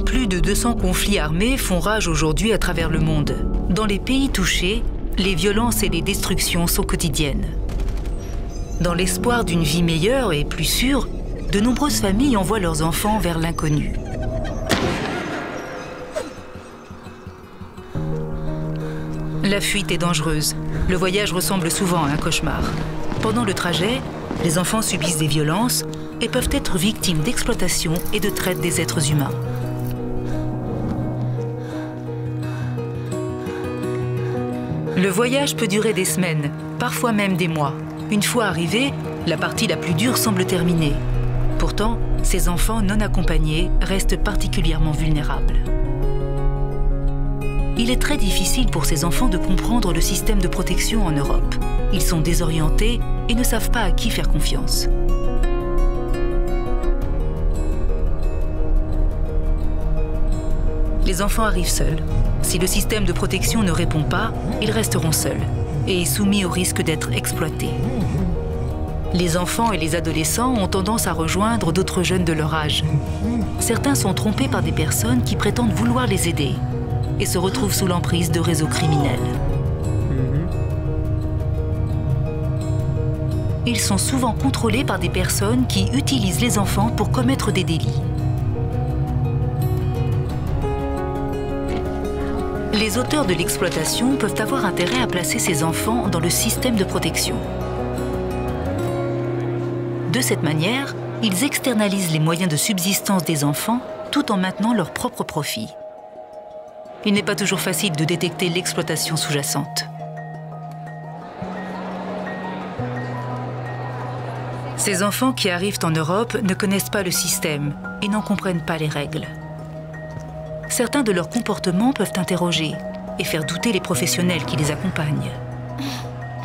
Plus de 200 conflits armés font rage aujourd'hui à travers le monde. Dans les pays touchés, les violences et les destructions sont quotidiennes. Dans l'espoir d'une vie meilleure et plus sûre, de nombreuses familles envoient leurs enfants vers l'inconnu. La fuite est dangereuse. Le voyage ressemble souvent à un cauchemar. Pendant le trajet, les enfants subissent des violences et peuvent être victimes d'exploitation et de traite des êtres humains. Le voyage peut durer des semaines, parfois même des mois. Une fois arrivés, la partie la plus dure semble terminée. Pourtant, ces enfants non accompagnés restent particulièrement vulnérables. Il est très difficile pour ces enfants de comprendre le système de protection en Europe. Ils sont désorientés et ne savent pas à qui faire confiance. Les enfants arrivent seuls. Si le système de protection ne répond pas, ils resteront seuls et soumis au risque d'être exploités. Les enfants et les adolescents ont tendance à rejoindre d'autres jeunes de leur âge. Certains sont trompés par des personnes qui prétendent vouloir les aider et se retrouvent sous l'emprise de réseaux criminels. Ils sont souvent contrôlés par des personnes qui utilisent les enfants pour commettre des délits. Les auteurs de l'exploitation peuvent avoir intérêt à placer ces enfants dans le système de protection. De cette manière, ils externalisent les moyens de subsistance des enfants tout en maintenant leur propre profit. Il n'est pas toujours facile de détecter l'exploitation sous-jacente. Ces enfants qui arrivent en Europe ne connaissent pas le système et n'en comprennent pas les règles. Certains de leurs comportements peuvent interroger et faire douter les professionnels qui les accompagnent.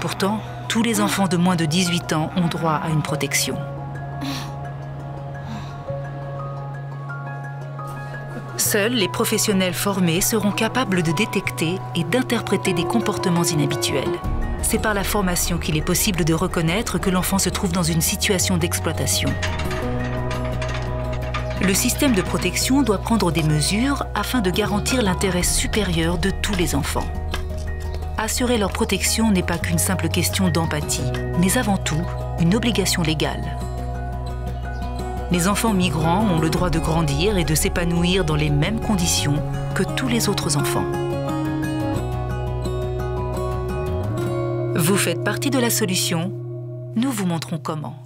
Pourtant, tous les enfants de moins de 18 ans ont droit à une protection. Seuls les professionnels formés seront capables de détecter et d'interpréter des comportements inhabituels. C'est par la formation qu'il est possible de reconnaître que l'enfant se trouve dans une situation d'exploitation. Le système de protection doit prendre des mesures afin de garantir l'intérêt supérieur de tous les enfants. Assurer leur protection n'est pas qu'une simple question d'empathie, mais avant tout une obligation légale. Les enfants migrants ont le droit de grandir et de s'épanouir dans les mêmes conditions que tous les autres enfants. Vous faites partie de la solution, nous vous montrons comment.